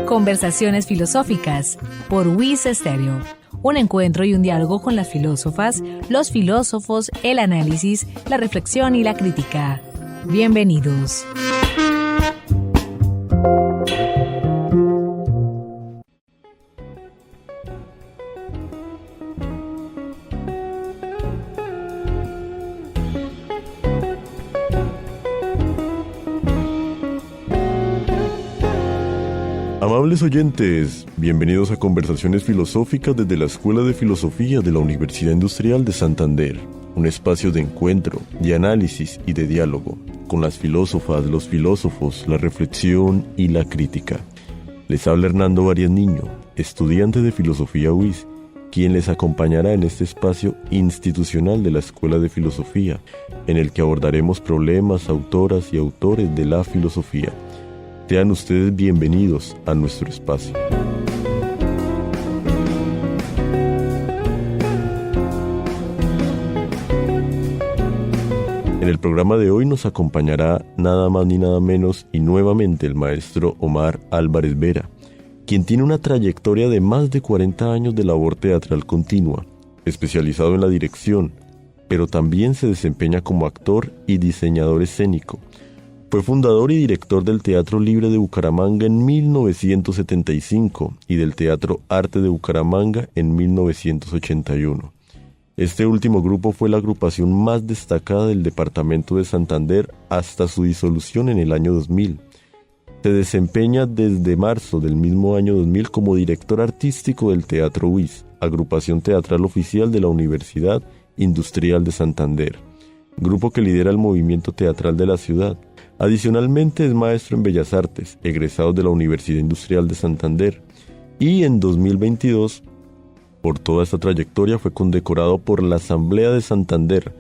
Conversaciones filosóficas por WIS Estéreo. Un encuentro y un diálogo con las filósofas, los filósofos, el análisis, la reflexión y la crítica. Bienvenidos. Amables oyentes, bienvenidos a Conversaciones Filosóficas desde la Escuela de Filosofía de la Universidad Industrial de Santander, un espacio de encuentro, de análisis y de diálogo, con las filósofas, los filósofos, la reflexión y la crítica. Les habla Hernando Arias Niño, estudiante de Filosofía UIS, quien les acompañará en este espacio institucional de la Escuela de Filosofía, en el que abordaremos problemas, autoras y autores de la filosofía. Sean ustedes bienvenidos a nuestro espacio. En el programa de hoy nos acompañará nada más ni nada menos y nuevamente el maestro Omar Álvarez Vera, quien tiene una trayectoria de más de 40 años de labor teatral continua, especializado en la dirección, pero también se desempeña como actor y diseñador escénico. Fue fundador y director del Teatro Libre de Bucaramanga en 1975 y del Teatro Arte de Bucaramanga en 1981. Este último grupo fue la agrupación más destacada del departamento de Santander hasta su disolución en el año 2000. Se desempeña desde marzo del mismo año 2000 como director artístico del Teatro UIS, agrupación teatral oficial de la Universidad Industrial de Santander, grupo que lidera el movimiento teatral de la ciudad. Adicionalmente es maestro en Bellas Artes, egresado de la Universidad Industrial de Santander, y en 2022, por toda esta trayectoria, fue condecorado por la Asamblea de Santander,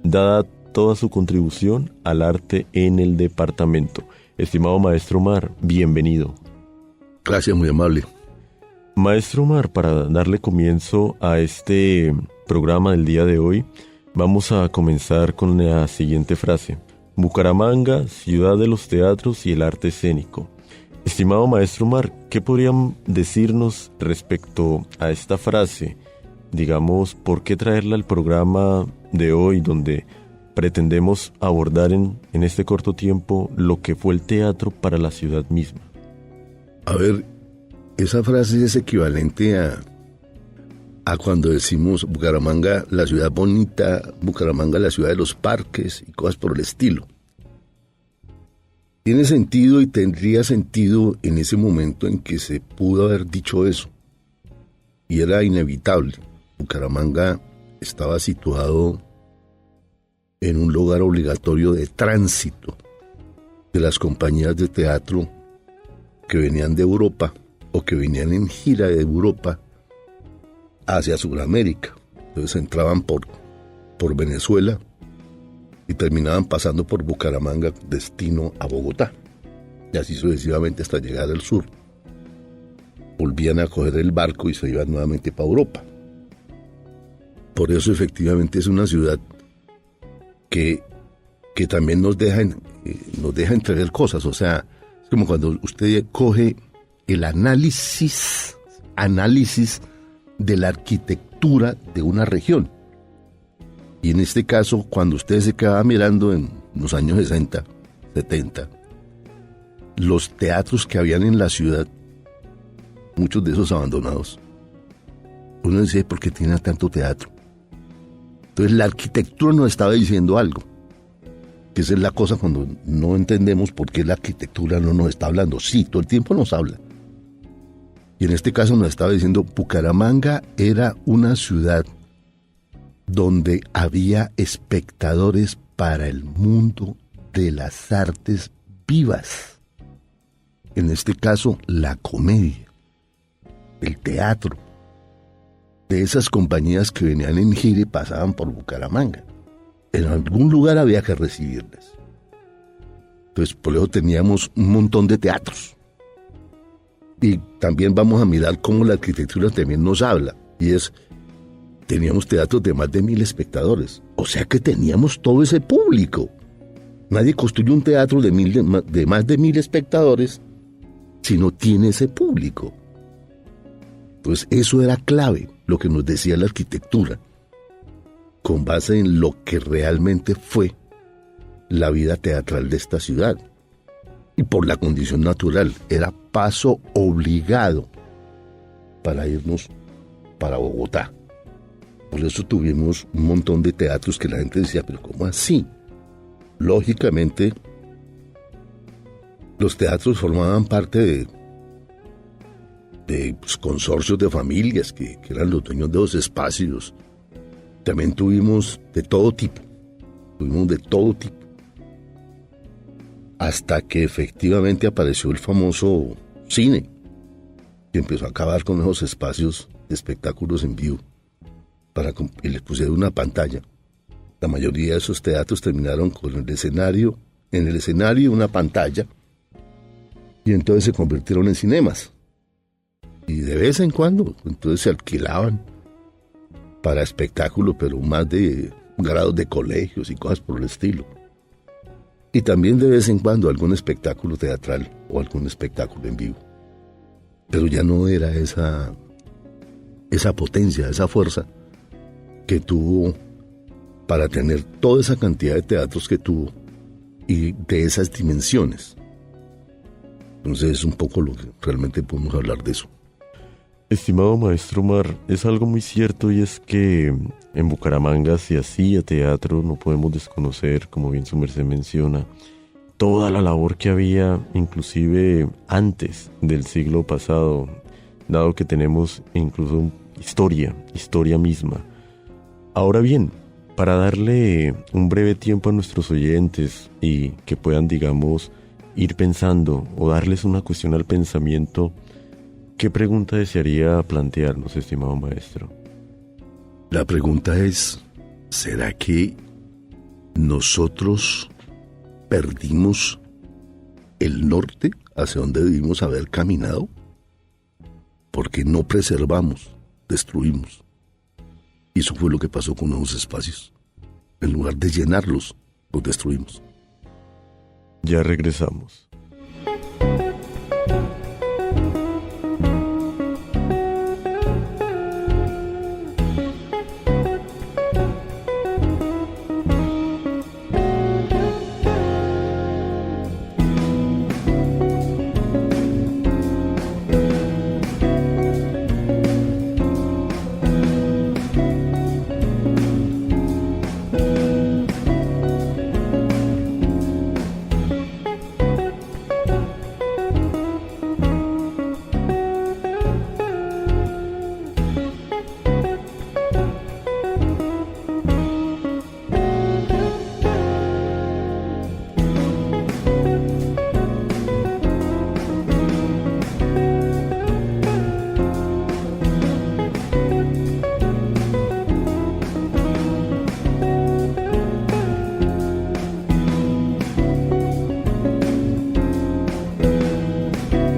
dada toda su contribución al arte en el departamento. Estimado maestro Omar, bienvenido. Gracias, muy amable. Maestro Omar, para darle comienzo a este programa del día de hoy, vamos a comenzar con la siguiente frase. Bucaramanga, ciudad de los teatros y el arte escénico. Estimado maestro Omar, ¿qué podrían decirnos respecto a esta frase? Digamos, ¿por qué traerla al programa de hoy, donde pretendemos abordar en este corto tiempo lo que fue el teatro para la ciudad misma? A ver, esa frase es equivalente a cuando decimos Bucaramanga, la ciudad bonita, Bucaramanga, la ciudad de los parques y cosas por el estilo. Tiene sentido y tendría sentido en ese momento en que se pudo haber dicho eso. Y era inevitable. Bucaramanga estaba situado en un lugar obligatorio de tránsito de las compañías de teatro que venían de Europa o que venían en gira de Europa hacia Sudamérica. Entonces entraban por Venezuela y terminaban pasando por Bucaramanga, destino a Bogotá, y así sucesivamente hasta llegar al sur. Volvían a coger el barco y se iban nuevamente para Europa. Por eso efectivamente es una ciudad que también nos deja entrever cosas. O sea, es como cuando usted coge el análisis de la arquitectura de una región. Y en este caso, cuando usted se quedaba mirando en los años 60, 70, los teatros que habían en la ciudad, muchos de esos abandonados, uno decía, ¿por qué tiene tanto teatro? Entonces la arquitectura nos estaba diciendo algo, que esa es la cosa cuando no entendemos por qué la arquitectura no nos está hablando. Sí, todo el tiempo nos habla. Y en este caso nos estaba diciendo, Bucaramanga era una ciudad donde había espectadores para el mundo de las artes vivas. En este caso, la comedia, el teatro, de esas compañías que venían en gira y pasaban por Bucaramanga. En algún lugar había que recibirlas. Entonces, por eso teníamos un montón de teatros. Y también vamos a mirar cómo la arquitectura también nos habla. Y teníamos teatros de más de 1,000 espectadores. O sea que teníamos todo ese público. Nadie construye un teatro de más de 1.000 espectadores si no tiene ese público. Entonces eso era clave, lo que nos decía la arquitectura, con base en lo que realmente fue la vida teatral de esta ciudad. Y por la condición natural, era paso obligado para irnos para Bogotá. Por eso tuvimos un montón de teatros que la gente decía, pero ¿cómo así? Lógicamente, los teatros formaban parte de consorcios de familias que eran los dueños de los espacios. También tuvimos de todo tipo. Hasta que efectivamente apareció el famoso cine, que empezó a acabar con esos espacios de espectáculos en vivo, y les pusieron una pantalla. La mayoría de esos teatros terminaron con en el escenario una pantalla, y entonces se convirtieron en cinemas. Y de vez en cuando, entonces se alquilaban para espectáculos, pero más de grados de colegios y cosas por el estilo. Y también de vez en cuando algún espectáculo teatral o algún espectáculo en vivo. Pero ya no era esa potencia, esa fuerza que tuvo para tener toda esa cantidad de teatros que tuvo y de esas dimensiones. Entonces es un poco lo que realmente podemos hablar de eso. Estimado maestro Omar, es algo muy cierto, y es que en Bucaramanga se hacía teatro. No podemos desconocer, como bien su merced menciona, toda la labor que había, inclusive antes del siglo pasado, dado que tenemos incluso historia misma. Ahora bien, para darle un breve tiempo a nuestros oyentes y que puedan, digamos, ir pensando o darles una cuestión al pensamiento, ¿qué pregunta desearía plantearnos, estimado maestro? La pregunta es, ¿será que nosotros perdimos el norte hacia donde debimos haber caminado? Porque no preservamos, destruimos. Y eso fue lo que pasó con nuevos espacios. En lugar de llenarlos, los destruimos. Ya regresamos.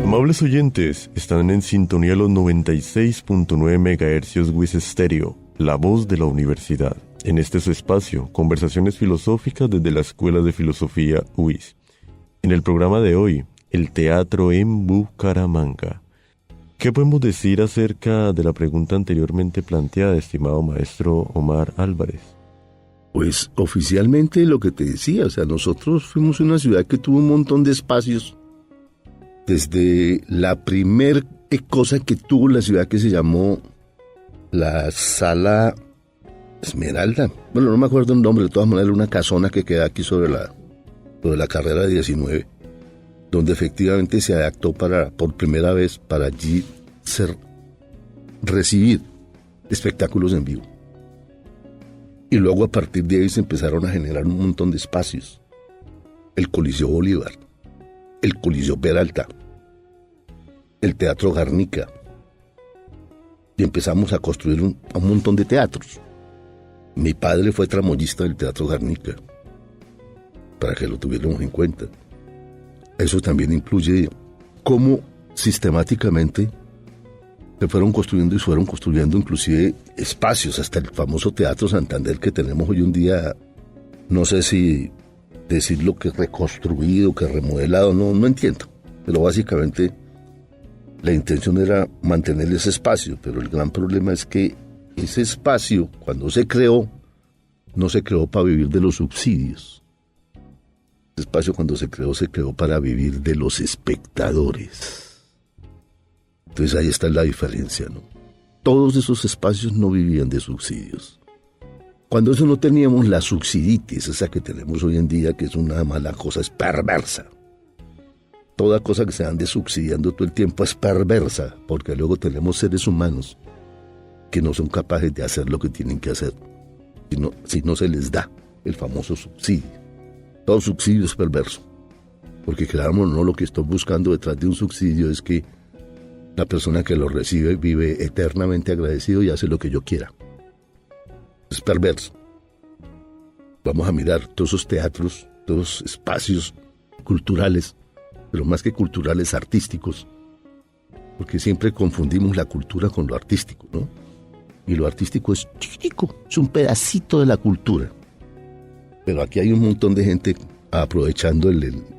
Amables oyentes, están en sintonía los 96.9 MHz WIS Estéreo, la voz de la universidad. En este su espacio, conversaciones filosóficas desde la Escuela de Filosofía WIS. En el programa de hoy, el teatro en Bucaramanga. ¿Qué podemos decir acerca de la pregunta anteriormente planteada, estimado maestro Omar Álvarez? Pues oficialmente lo que te decía, nosotros fuimos una ciudad que tuvo un montón de espacios. Desde la primer cosa que tuvo la ciudad, que se llamó la Sala Esmeralda. Bueno, no me acuerdo el nombre, de todas maneras era una casona que queda aquí sobre la carrera 19, donde efectivamente se adaptó por primera vez para allí recibir espectáculos en vivo. Y luego a partir de ahí se empezaron a generar un montón de espacios. El Coliseo Bolívar, el Coliseo Peralta, el Teatro Garnica, y empezamos a construir un montón de teatros. Mi padre fue tramoyista del Teatro Garnica, para que lo tuviéramos en cuenta. Eso también incluye cómo sistemáticamente se fueron construyendo inclusive espacios, hasta el famoso Teatro Santander que tenemos hoy en día. No sé si decir lo que reconstruido, que remodelado, no entiendo. Pero básicamente la intención era mantener ese espacio, pero el gran problema es que ese espacio, cuando se creó, no se creó para vivir de los subsidios. Ese espacio cuando se creó para vivir de los espectadores. Entonces ahí está la diferencia, ¿no? Todos esos espacios no vivían de subsidios. Cuando eso no teníamos la subsiditis, esa que tenemos hoy en día, que es una mala cosa, es perversa. Toda cosa que se ande subsidiando todo el tiempo es perversa, porque luego tenemos seres humanos que no son capaces de hacer lo que tienen que hacer, si no se les da el famoso subsidio. Todo subsidio es perverso, porque creamos no, lo que estoy buscando detrás de un subsidio es que la persona que lo recibe vive eternamente agradecido y hace lo que yo quiera. Es perverso. Vamos a mirar todos esos teatros, todos esos espacios culturales, pero más que culturales, artísticos, porque siempre confundimos la cultura con lo artístico, ¿no? Y lo artístico es chiquitico, es un pedacito de la cultura. Pero aquí hay un montón de gente aprovechando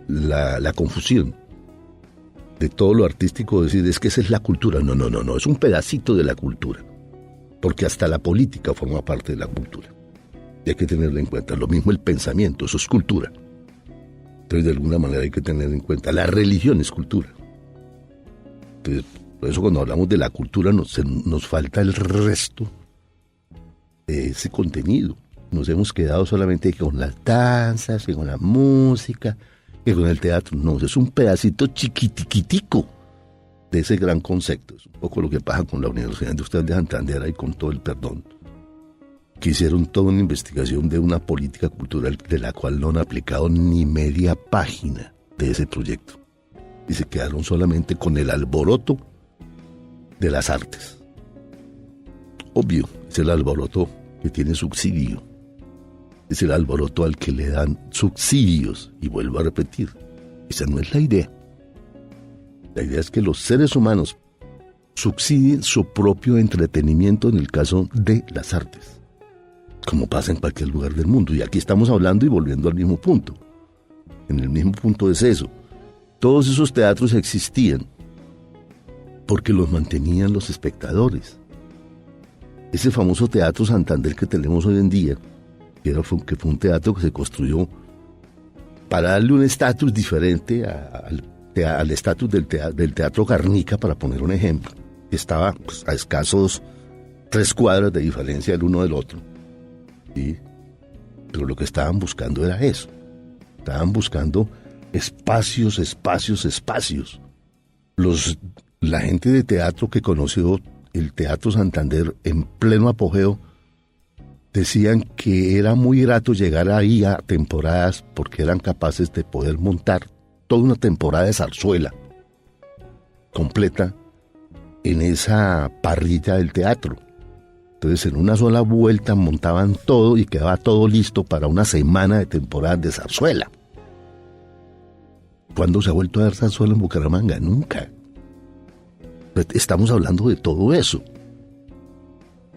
la confusión de todo lo artístico, decir, es que esa es la cultura. No, es un pedacito de la cultura, porque hasta la política forma parte de la cultura. Y hay que tenerlo en cuenta. Lo mismo el pensamiento, eso es cultura. Entonces, de alguna manera hay que tener en cuenta, la religión es cultura. Entonces, por eso cuando hablamos de la cultura nos falta el resto de ese contenido. Nos hemos quedado solamente con las danzas, con la música, que con el teatro. No, es un pedacito chiquitiquitico de ese gran concepto. Es un poco lo que pasa con la Universidad Industrial de Santander y con todo el perdón, que hicieron toda una investigación de una política cultural de la cual no han aplicado ni media página de ese proyecto. Y se quedaron solamente con el alboroto de las artes. Obvio, es el alboroto que tiene subsidio. Es el alboroto al que le dan subsidios. Y vuelvo a repetir, esa no es la idea. La idea es que los seres humanos subsidien su propio entretenimiento en el caso de las artes, como pasa en cualquier lugar del mundo. Y aquí estamos hablando y volviendo al mismo punto. En el mismo punto es eso. Todos esos teatros existían porque los mantenían los espectadores. Ese famoso Teatro Santander que tenemos hoy en día, que fue un teatro que se construyó para darle un estatus diferente al estatus del Teatro Garnica, para poner un ejemplo, que estaba pues, a escasos 3 cuadras de diferencia el uno del otro. ¿Sí? Pero lo que estaban buscando era eso. Estaban buscando espacios. La gente de teatro que conoció el Teatro Santander en pleno apogeo decían que era muy grato llegar ahí a temporadas porque eran capaces de poder montar toda una temporada de zarzuela completa en esa parrilla del teatro. Entonces, en una sola vuelta montaban todo y quedaba todo listo para una semana de temporada de zarzuela. ¿Cuándo se ha vuelto a dar zarzuela en Bucaramanga? Nunca. Estamos hablando de todo eso.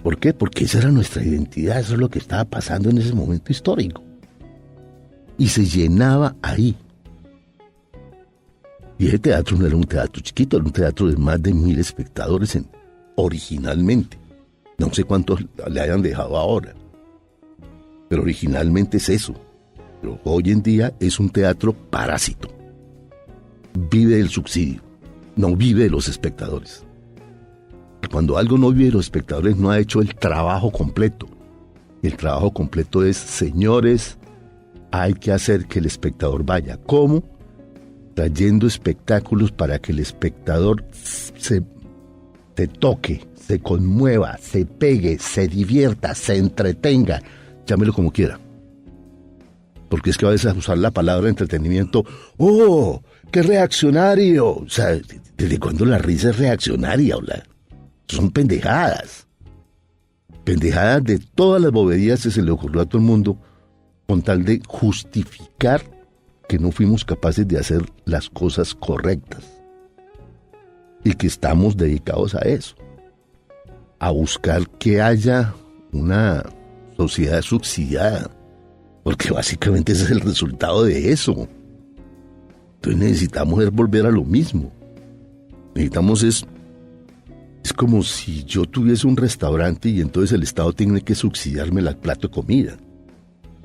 ¿Por qué? Porque esa era nuestra identidad, eso es lo que estaba pasando en ese momento histórico. Y se llenaba ahí. Y ese teatro no era un teatro chiquito, era un teatro de más de 1,000 espectadores originalmente. No sé cuántos le hayan dejado ahora. Pero originalmente es eso. Pero hoy en día es un teatro parásito. Vive del subsidio, no vive de los espectadores. Cuando algo no vive de los espectadores, no ha hecho el trabajo completo. Y el trabajo completo es, señores, hay que hacer que el espectador vaya. ¿Cómo? Trayendo espectáculos para que el espectador se toque, se conmueva, se pegue, se divierta, se entretenga, llámelo como quiera. Porque es que a veces usar la palabra entretenimiento, ¡oh, qué reaccionario! O sea, ¿desde cuándo la risa es reaccionaria? Son pendejadas. Pendejadas de todas las boberías que se le ocurrió a todo el mundo con tal de justificar que no fuimos capaces de hacer las cosas correctas. Y que estamos dedicados a eso. A buscar que haya una sociedad subsidiada, porque básicamente ese es el resultado de eso. Entonces necesitamos volver a lo mismo. Necesitamos es como si yo tuviese un restaurante y entonces el Estado tiene que subsidiarme el plato de comida.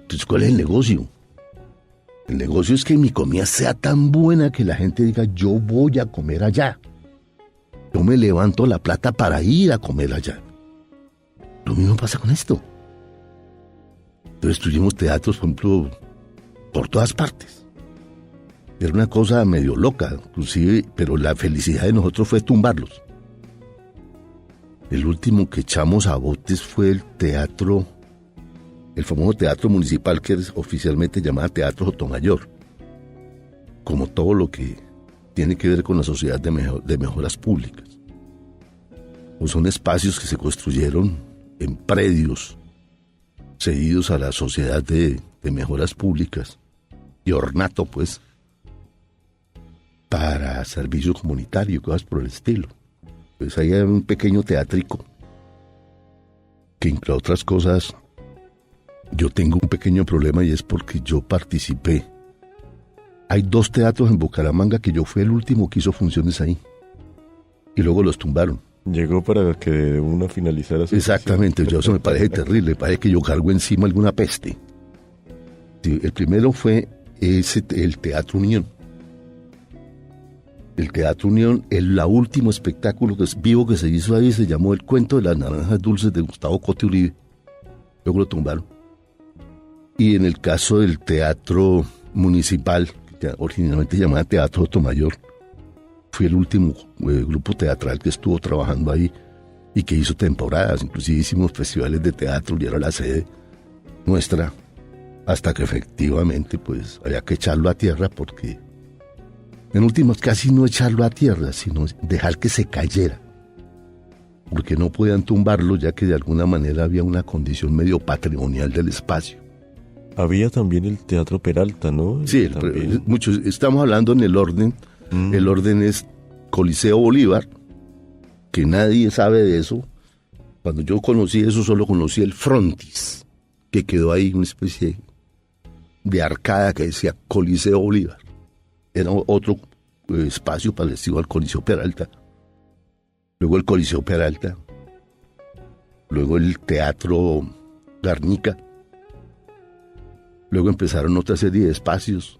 Entonces, ¿cuál es el negocio? El negocio es que mi comida sea tan buena que la gente diga, yo voy a comer allá. Yo me levanto la plata para ir a comer allá. Lo mismo pasa con esto. Entonces tuvimos teatros, por ejemplo, por todas partes. Era una cosa medio loca, inclusive, pero la felicidad de nosotros fue tumbarlos. El último que echamos a botes fue el teatro, el famoso teatro municipal que es oficialmente llamado Teatro Sotomayor. Como todo lo que tiene que ver con la sociedad de mejoras públicas. O son espacios que se construyeron en predios cedidos a la sociedad de mejoras públicas y ornato, pues, para servicio comunitario, cosas por el estilo. Pues ahí hay un pequeño teatrico que, entre otras cosas, yo tengo un pequeño problema y es porque yo participé. Hay 2 teatros en Bucaramanga que yo fui el último que hizo funciones ahí y luego los tumbaron. Llegó para que de una finalizara su Exactamente, yo eso me parece terrible, me parece que yo cargo encima alguna peste. Sí, el primero fue el Teatro Unión. El Teatro Unión, el último espectáculo vivo que se hizo ahí se llamó El Cuento de las Naranjas Dulces de Gustavo Cote Uribe. Luego lo tumbaron. Y en el caso del Teatro Municipal, que originalmente se llamaba Teatro Sotomayor, fui el último grupo teatral que estuvo trabajando ahí y que hizo temporadas, inclusive hicimos festivales de teatro y era la sede nuestra, hasta que efectivamente pues había que echarlo a tierra porque, en últimas, casi no echarlo a tierra, sino dejar que se cayera, porque no podían tumbarlo ya que de alguna manera había una condición medio patrimonial del espacio. Había también el Teatro Peralta, ¿no? Sí, muchos, estamos hablando en el orden. El orden es Coliseo Bolívar, que nadie sabe de eso. Cuando yo conocí eso, solo conocí el frontis, que quedó ahí una especie de arcada que decía Coliseo Bolívar. Era otro espacio parecido al Coliseo Peralta. Luego el Coliseo Peralta. Luego el Teatro Garnica. Luego empezaron otra serie de espacios.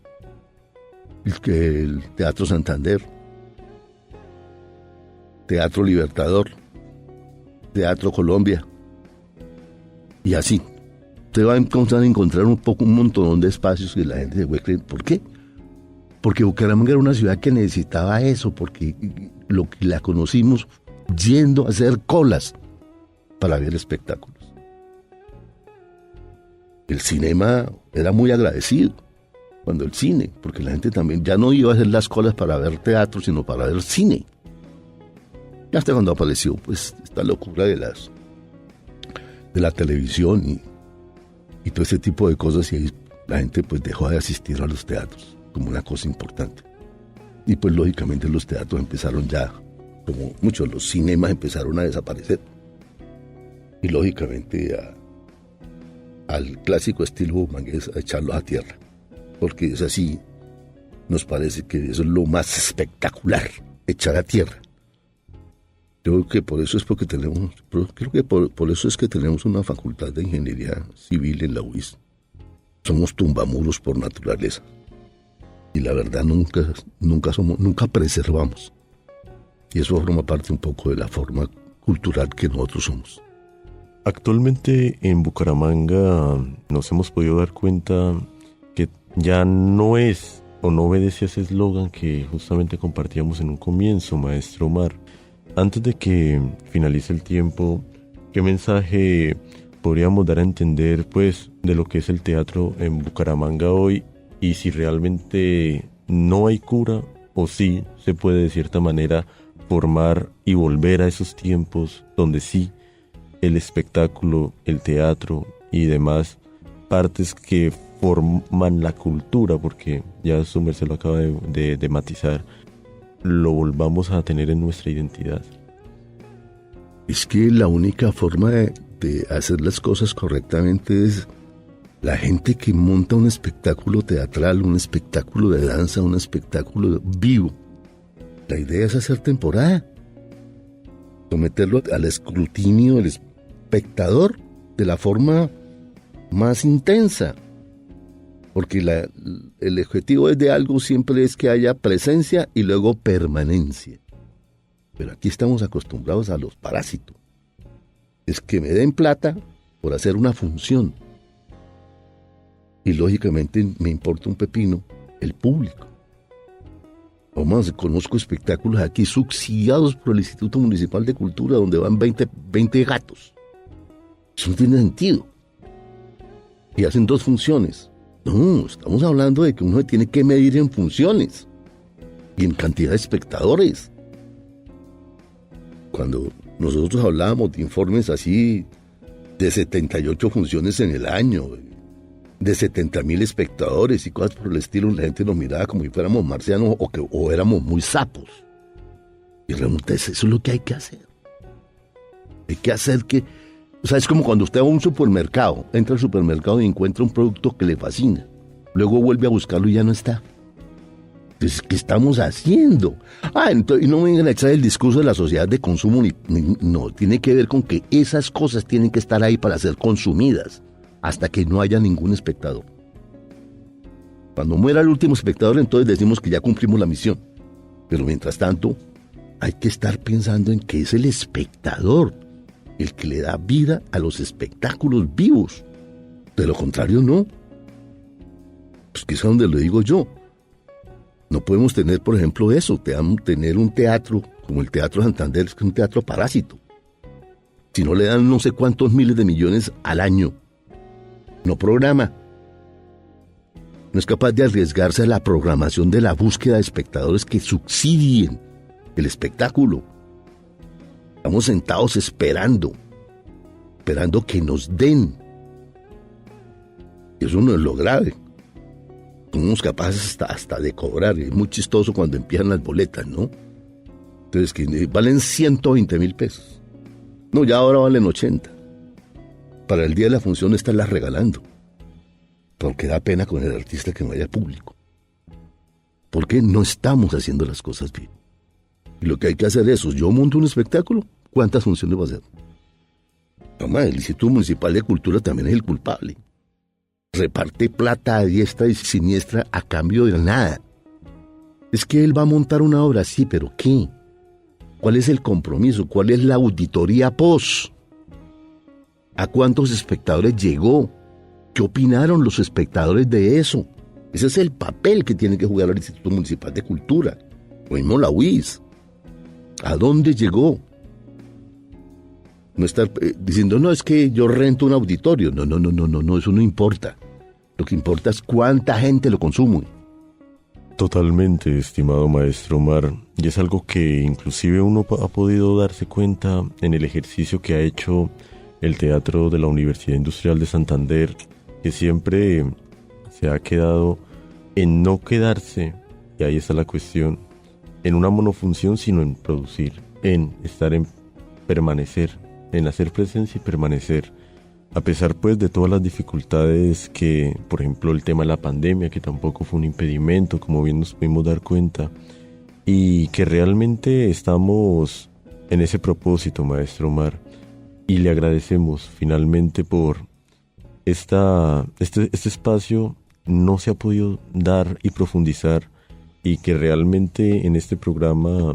El Teatro Santander, Teatro Libertador, Teatro Colombia, y así. Usted va a encontrar un montón de espacios que la gente se puede creer. ¿Por qué? Porque Bucaramanga era una ciudad que necesitaba eso, porque lo que la conocimos yendo a hacer colas para ver espectáculos. El cinema era muy agradecido. Cuando el cine, porque la gente también ya no iba a hacer las colas para ver teatro, sino para ver cine. Y hasta cuando apareció, pues, esta locura de la televisión y todo ese tipo de cosas, y ahí la gente pues dejó de asistir a los teatros como una cosa importante. Y pues lógicamente los teatros empezaron ya, como muchos, los cinemas empezaron a desaparecer. Y lógicamente al clásico estilo bumangués a echarlos a tierra. Porque es así, nos parece que eso es lo más espectacular, echar a tierra. Yo creo que por eso es por eso es que tenemos una facultad de ingeniería civil en la UIS. Somos tumbamuros por naturaleza. Y la verdad nunca preservamos. Y eso forma parte un poco de la forma cultural que nosotros somos. Actualmente en Bucaramanga nos hemos podido dar cuenta que ya no es o no obedece a ese eslogan que justamente compartíamos en un comienzo, maestro Omar. Antes de que finalice el tiempo, ¿qué mensaje podríamos dar a entender, pues, de lo que es el teatro en Bucaramanga hoy? Y si realmente no hay cura, o sí se puede de cierta manera formar y volver a esos tiempos donde sí el espectáculo, el teatro y demás partes que forman la cultura, porque ya su merced lo acaba de matizar, lo volvamos a tener en nuestra identidad. Es que la única forma de hacer las cosas correctamente es La gente que monta un espectáculo teatral, un espectáculo de danza, un espectáculo vivo, la idea es hacer temporada, someterlo al escrutinio del espectador de la forma más intensa, porque el objetivo de algo siempre es que haya presencia y luego permanencia. Pero aquí estamos acostumbrados a los parásitos. Es que me den plata por hacer una función. Y lógicamente me importa un pepino el público. Vamos, conozco espectáculos aquí subsidiados por el Instituto Municipal de Cultura donde van 20 gatos. Eso no tiene sentido. Y hacen 2 funciones. No, estamos hablando de que uno tiene que medir en funciones y en cantidad de espectadores. Cuando nosotros hablábamos de informes así de 78 funciones en el año, de 70,000 espectadores y cosas por el estilo, la gente nos miraba como si fuéramos marcianos o éramos muy sapos. Y realmente eso es lo que hay que hacer. Hay que hacer que... O sea, es como cuando usted va a un supermercado, entra al supermercado y encuentra un producto que le fascina. Luego vuelve a buscarlo y ya no está. Entonces, ¿qué estamos haciendo? Y no me vengan a echar el discurso de la sociedad de consumo. No, tiene que ver con que esas cosas tienen que estar ahí para ser consumidas hasta que no haya ningún espectador. Cuando muera el último espectador, entonces decimos que ya cumplimos la misión. Pero mientras tanto, hay que estar pensando en que es el espectador el que le da vida a los espectáculos vivos. De lo contrario, no. Pues que es a donde lo digo yo. No podemos tener, por ejemplo, eso, tener un teatro como el Teatro Santander, que es un teatro parásito. Si no le dan no sé cuántos miles de millones al año, no programa. No es capaz de arriesgarse a la programación de la búsqueda de espectadores que subsidien el espectáculo. Estamos sentados esperando que nos den. Y eso no es lo grave. Somos capaces hasta de cobrar. Es muy chistoso cuando empiezan las boletas, ¿no? Entonces, que valen 120,000 pesos. No, ya ahora valen 80. Para el día de la función estarlas regalando. Porque da pena con el artista que no haya público. Porque no estamos haciendo las cosas bien. Y lo que hay que hacer es, yo monto un espectáculo, ¿cuántas funciones va a hacer? Toma, el Instituto Municipal de Cultura también es el culpable. Reparte plata a diestra y siniestra a cambio de nada. Es que él va a montar una obra, sí, pero ¿qué? ¿Cuál es el compromiso? ¿Cuál es la auditoría post? ¿A cuántos espectadores llegó? ¿Qué opinaron los espectadores de eso? Ese es el papel que tiene que jugar el Instituto Municipal de Cultura. O mismo la UIS. ¿A dónde llegó? No estar diciendo, no, es que yo rento un auditorio. No, eso no importa. Lo que importa es cuánta gente lo consume. Totalmente, estimado maestro Omar. Y es algo que inclusive uno ha podido darse cuenta en el ejercicio que ha hecho el Teatro de la Universidad Industrial de Santander, que siempre se ha quedado en no quedarse, y ahí está la cuestión, en una monofunción, sino en producir, en estar en permanecer, en hacer presencia y permanecer, a pesar pues de todas las dificultades que, por ejemplo, el tema de la pandemia, que tampoco fue un impedimento, como bien nos pudimos dar cuenta, y que realmente estamos en ese propósito, maestro Omar, y le agradecemos finalmente por este espacio. No se ha podido dar y profundizar, y que realmente en este programa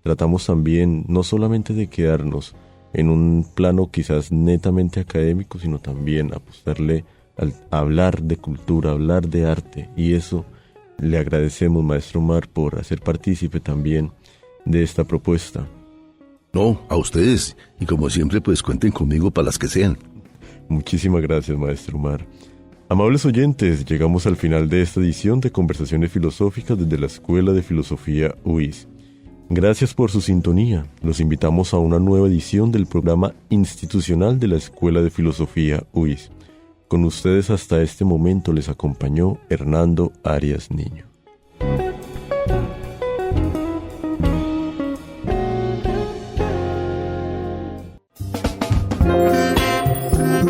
tratamos también no solamente de quedarnos en un plano quizás netamente académico, sino también apostarle a hablar de cultura, hablar de arte, y eso le agradecemos, maestro Omar, por hacer partícipe también de esta propuesta. No, a ustedes, y como siempre pues cuenten conmigo para las que sean. Muchísimas gracias, maestro Omar. Amables oyentes, llegamos al final de esta edición de Conversaciones Filosóficas desde la Escuela de Filosofía UIS. Gracias por su sintonía. Los invitamos a una nueva edición del programa institucional de la Escuela de Filosofía UIS. Con ustedes hasta este momento les acompañó Hernando Arias Niño.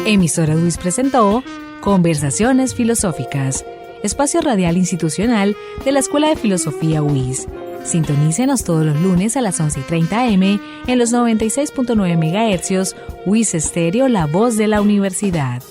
Emisora UIS presentó Conversaciones Filosóficas, espacio radial institucional de la Escuela de Filosofía UIS. Sintonícenos todos los lunes a las 11:30 am en los 96.9 MHz, UIS Estéreo, la voz de la universidad.